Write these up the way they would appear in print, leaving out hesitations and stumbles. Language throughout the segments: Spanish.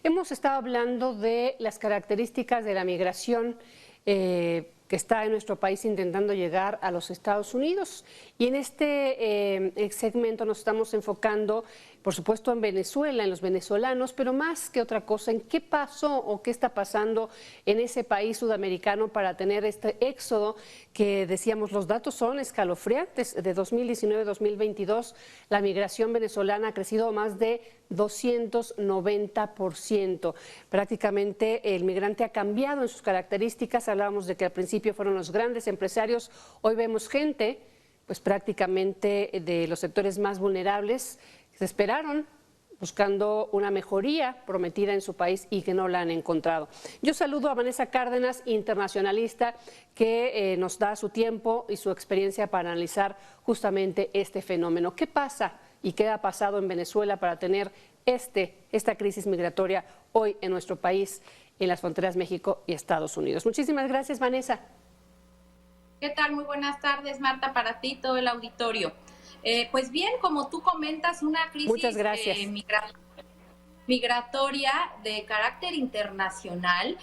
Hemos estado hablando de las características de la migración que está en nuestro país intentando llegar a los Estados Unidos. Y en este segmento nos estamos enfocando, por supuesto, en Venezuela, en los venezolanos, pero más que otra cosa, en qué pasó o qué está pasando en ese país sudamericano para tener este éxodo que decíamos, los datos son escalofriantes. De 2019 a 2022, la migración venezolana ha crecido más de 290%. Prácticamente el migrante ha cambiado en sus características. Hablábamos de que al principio fueron los grandes empresarios, hoy vemos gente, pues prácticamente de los sectores más vulnerables, que se esperaron buscando una mejoría prometida en su país y que no la han encontrado. Yo saludo a Vanessa Cárdenas, internacionalista, que nos da su tiempo y su experiencia para analizar justamente este fenómeno. ¿Qué pasa y qué ha pasado en Venezuela para tener esta crisis migratoria hoy en nuestro país, en las fronteras México y Estados Unidos? Muchísimas gracias, Vanessa. ¿Qué tal? Muy buenas tardes, Marta, para ti y todo el auditorio. Pues bien, como tú comentas, una crisis migratoria de carácter internacional.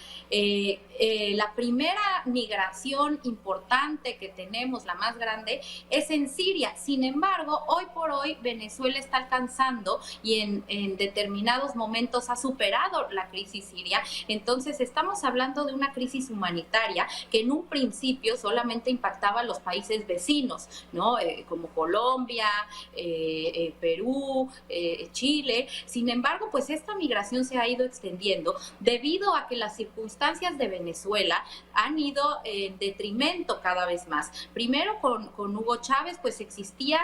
La primera migración importante que tenemos, la más grande, es en Siria. Sin embargo, hoy por hoy Venezuela está alcanzando y en determinados momentos ha superado la crisis siria. Entonces estamos hablando de una crisis humanitaria que en un principio solamente impactaba a los países vecinos, ¿no? Como Colombia, Perú, Chile. Sin embargo, pues esta migración se ha ido extendiendo debido a que las circunstancias de Venezuela han ido en detrimento cada vez más. Primero con Hugo Chávez pues existía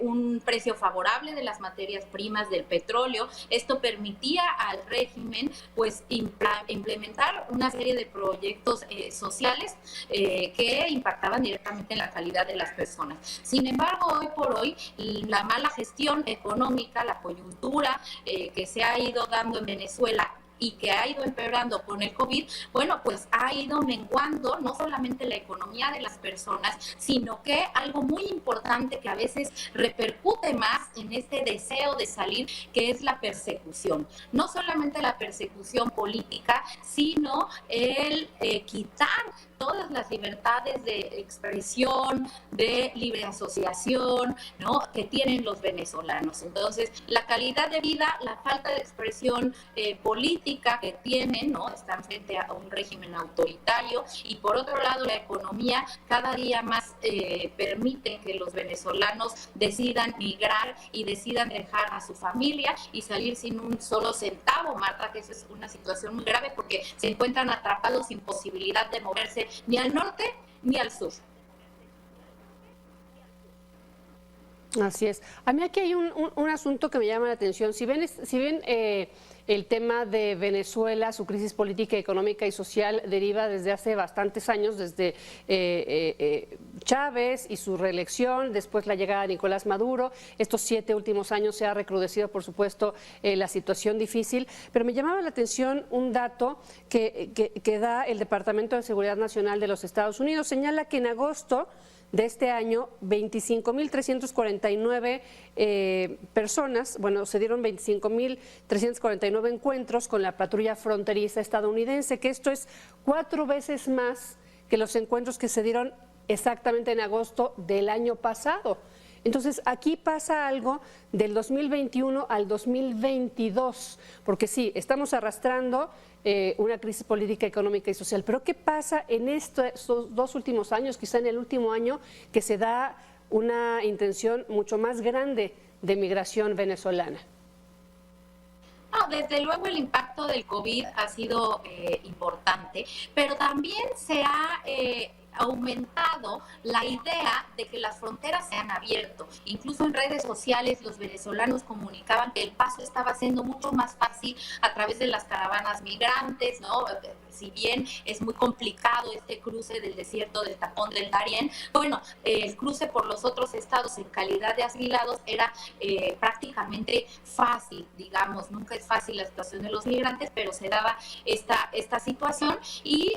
un precio favorable de las materias primas del petróleo. Esto permitía al régimen pues implementar una serie de proyectos sociales que impactaban directamente en la calidad de las personas. Sin embargo, hoy por hoy la mala gestión económica, la coyuntura que se ha ido dando en Venezuela y que ha ido empeorando con el COVID, bueno, pues ha ido menguando no solamente la economía de las personas, sino que algo muy importante que a veces repercute más en este deseo de salir, que es la persecución. No solamente la persecución política, sino el quitar todas las libertades de expresión, de libre asociación, ¿no?, que tienen los venezolanos. Entonces, la calidad de vida, la falta de expresión política que tienen, ¿no?, están frente a un régimen autoritario, y por otro lado, la economía cada día más permite que los venezolanos decidan migrar y decidan dejar a su familia y salir sin un solo centavo, Marta, que esa es una situación muy grave porque se encuentran atrapados sin posibilidad de moverse ni al norte ni al sur. Así es. A mí aquí hay un asunto que me llama la atención. Si bien el tema de Venezuela, su crisis política, económica y social deriva desde hace bastantes años, desde Chávez y su reelección, después la llegada de Nicolás Maduro. Estos 7 últimos años se ha recrudecido, por supuesto, la situación difícil, pero me llamaba la atención un dato que da el Departamento de Seguridad Nacional de los Estados Unidos. Señala que en agosto de este año, 25.349 personas, bueno, se dieron 25.349 encuentros con la patrulla fronteriza estadounidense, que esto es 4 veces más que los encuentros que se dieron exactamente en agosto del año pasado. Entonces, aquí pasa algo del 2021 al 2022, porque sí, estamos arrastrando una crisis política, económica y social, pero ¿qué pasa en estos 2 últimos años, quizá en el último año, que se da una intención mucho más grande de migración venezolana? No, desde luego el impacto del COVID ha sido importante, pero también se ha aumentado la idea de que las fronteras se han abierto. Incluso en redes sociales los venezolanos comunicaban que el paso estaba siendo mucho más fácil a través de las caravanas migrantes, ¿no? Si bien es muy complicado este cruce del desierto del Tapón del Darién, bueno, el cruce por los otros estados en calidad de asilados era prácticamente fácil, digamos. Nunca es fácil la situación de los migrantes, pero se daba esta situación y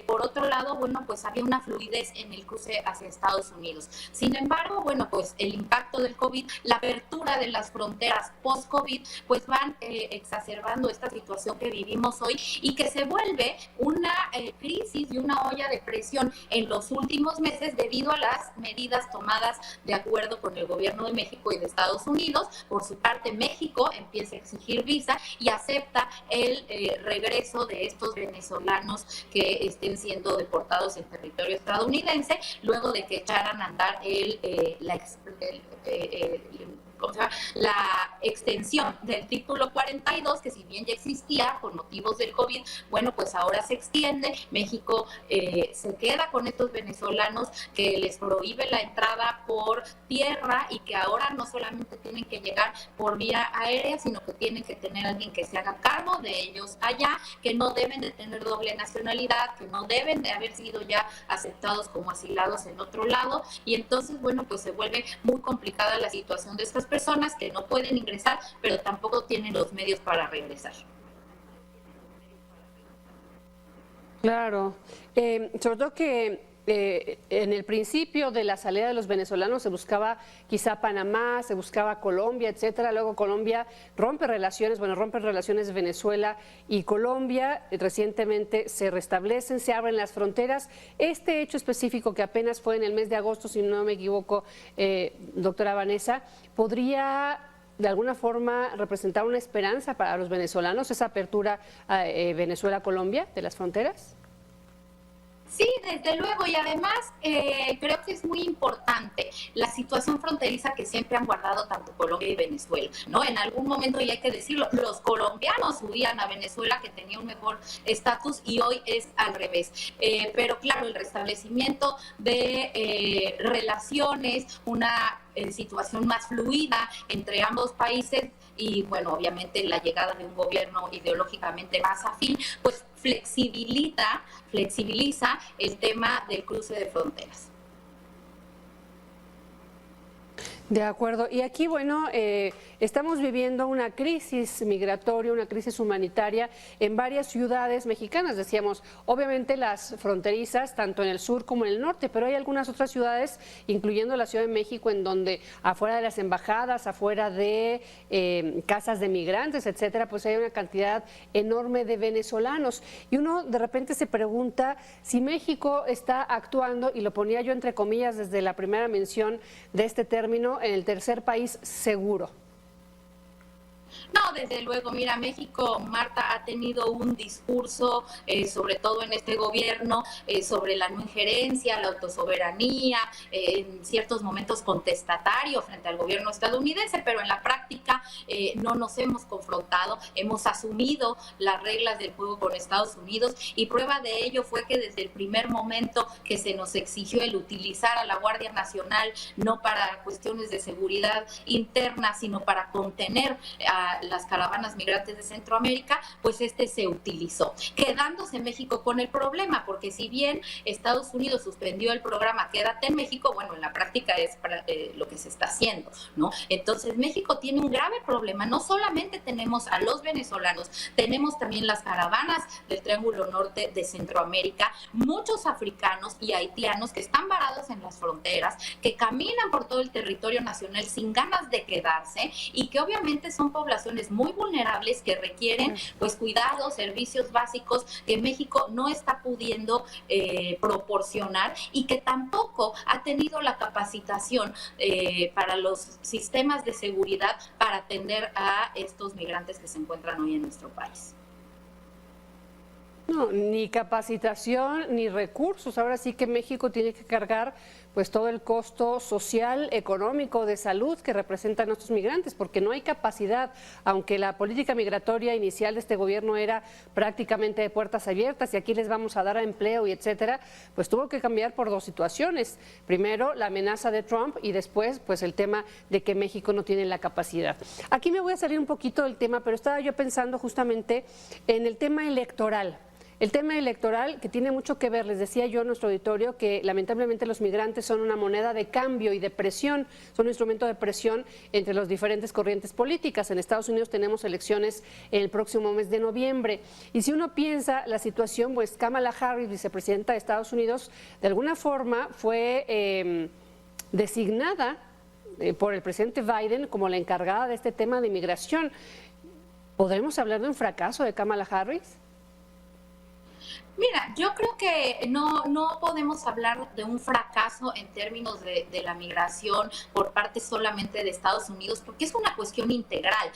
por otro lado, bueno, pues había una una fluidez en el cruce hacia Estados Unidos. Sin embargo, bueno, pues el impacto del COVID, la apertura de las fronteras post-COVID, pues van exacerbando esta situación que vivimos hoy y que se vuelve una crisis y una olla de presión en los últimos meses debido a las medidas tomadas de acuerdo con el gobierno de México y de Estados Unidos. Por su parte, México empieza a exigir visa y acepta el regreso de estos venezolanos que estén siendo deportados en territorio estadounidense, luego de que echaran a andar la extensión del título 42, que si bien ya existía por motivos del COVID, bueno, pues ahora se extiende. México se queda con estos venezolanos que les prohíbe la entrada por tierra y que ahora no solamente tienen que llegar por vía aérea, sino que tienen que tener alguien que se haga cargo de ellos allá, que no deben de tener doble nacionalidad, que no deben de haber sido ya aceptados como asilados en otro lado, y entonces, bueno, pues se vuelve muy complicada la situación de estas personas que no pueden ingresar, pero tampoco tienen los medios para regresar. Claro, sobre todo que en el principio de la salida de los venezolanos se buscaba quizá Panamá, se buscaba Colombia, etcétera. Luego Colombia rompe relaciones Venezuela y Colombia. Recientemente se restablecen, se abren las fronteras. Este hecho específico, que apenas fue en el mes de agosto, si no me equivoco, doctora Vanessa, ¿podría de alguna forma representar una esperanza para los venezolanos, esa apertura a Venezuela-Colombia de las fronteras? Sí, desde luego, y además creo que es muy importante la situación fronteriza que siempre han guardado tanto Colombia y Venezuela, ¿no? En algún momento, y hay que decirlo, los colombianos huían a Venezuela, que tenía un mejor estatus, y hoy es al revés. Pero claro, el restablecimiento de relaciones, una situación más fluida entre ambos países y, bueno, obviamente la llegada de un gobierno ideológicamente más afín, pues flexibiliza el tema del cruce de fronteras. De acuerdo. Y aquí, bueno, estamos viviendo una crisis migratoria, una crisis humanitaria en varias ciudades mexicanas, decíamos, obviamente las fronterizas, tanto en el sur como en el norte, pero hay algunas otras ciudades, incluyendo la Ciudad de México, en donde afuera de las embajadas, afuera de casas de migrantes, etcétera, pues hay una cantidad enorme de venezolanos. Y uno de repente se pregunta si México está actuando, y lo ponía yo entre comillas desde la primera mención de este término, en el tercer país seguro. No, desde luego, mira, México, Marta, ha tenido un discurso, sobre todo en este gobierno, sobre la no injerencia, la autosoberanía, en ciertos momentos contestatario frente al gobierno estadounidense, pero en la práctica no nos hemos confrontado, hemos asumido las reglas del juego con Estados Unidos, y prueba de ello fue que desde el primer momento que se nos exigió el utilizar a la Guardia Nacional, no para cuestiones de seguridad interna, sino para contener a las caravanas migrantes de Centroamérica, pues se utilizó, quedándose México con el problema, porque si bien Estados Unidos suspendió el programa Quédate en México, bueno, en la práctica es lo que se está haciendo, ¿no? Entonces México tiene un grave problema. No solamente tenemos a los venezolanos, tenemos también las caravanas del Triángulo Norte de Centroamérica, muchos africanos y haitianos que están varados en las fronteras, que caminan por todo el territorio nacional sin ganas de quedarse, y que obviamente son poblaciones muy vulnerables que requieren pues cuidados, servicios básicos que México no está pudiendo proporcionar, y que tampoco ha tenido la capacitación para los sistemas de seguridad para atender a estos migrantes que se encuentran hoy en nuestro país. No, ni capacitación ni recursos. Ahora sí que México tiene que cargar pues todo el costo social, económico, de salud que representan nuestros migrantes, porque no hay capacidad. Aunque la política migratoria inicial de este gobierno era prácticamente de puertas abiertas y aquí les vamos a dar empleo y etcétera, pues tuvo que cambiar por dos situaciones. Primero, la amenaza de Trump, y después pues el tema de que México no tiene la capacidad. Aquí me voy a salir un poquito del tema, pero estaba yo pensando justamente en el tema electoral. el tema electoral, que tiene mucho que ver, les decía yo a nuestro auditorio que lamentablemente los migrantes son una moneda de cambio y de presión, son un instrumento de presión entre las diferentes corrientes políticas. En Estados Unidos tenemos elecciones el próximo mes de noviembre. Y si uno piensa la situación, pues Kamala Harris, vicepresidenta de Estados Unidos, de alguna forma fue designada por el presidente Biden como la encargada de este tema de inmigración. ¿Podremos hablar de un fracaso de Kamala Harris? Mira, yo creo que no podemos hablar de un fracaso en términos de la migración por parte solamente de Estados Unidos, porque es una cuestión integral.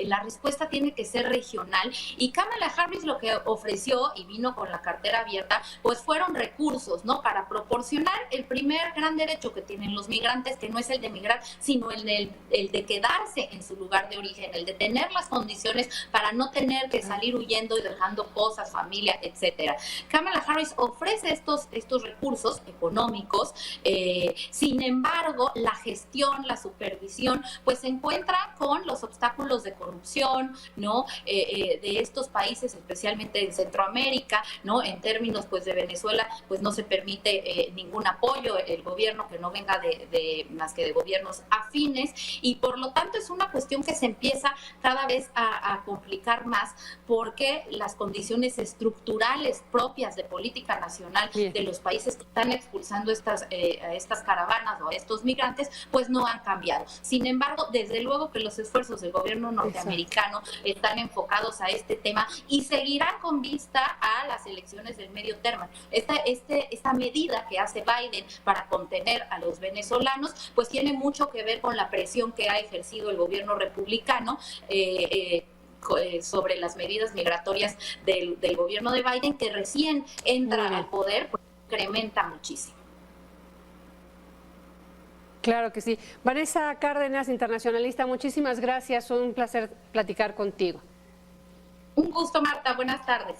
La respuesta tiene que ser regional y Kamala Harris lo que ofreció y vino con la cartera abierta, pues fueron recursos, ¿no? Para proporcionar el primer gran derecho que tienen los migrantes, que no es el de migrar, sino el de quedarse en su lugar de origen, el de tener las condiciones para no tener que salir huyendo y dejando cosas, familia, etcétera. Kamala Harris ofrece estos recursos económicos, sin embargo, la gestión, la supervisión, pues se encuentra con los obstáculos de corrupción, ¿no? De estos países, especialmente en Centroamérica, ¿no? En términos, pues, de Venezuela, pues no se permite ningún apoyo, el gobierno que no venga más que de gobiernos afines, y por lo tanto es una cuestión que se empieza cada vez a complicar más, porque las condiciones estructurales propias de política nacional de los países que están expulsando a estas caravanas o a estos migrantes, pues no han cambiado. Sin embargo, desde luego que los esfuerzos del gobierno norteamericano están enfocados a este tema y seguirán con vista a las elecciones del medio término. Esta medida que hace Biden para contener a los venezolanos, pues tiene mucho que ver con la presión que ha ejercido el gobierno republicano sobre las medidas migratorias del gobierno de Biden, que recién entra al poder, pues incrementa muchísimo. Claro que sí. Vanessa Cárdenas, internacionalista, muchísimas gracias. Un placer platicar contigo. Un gusto, Marta. Buenas tardes.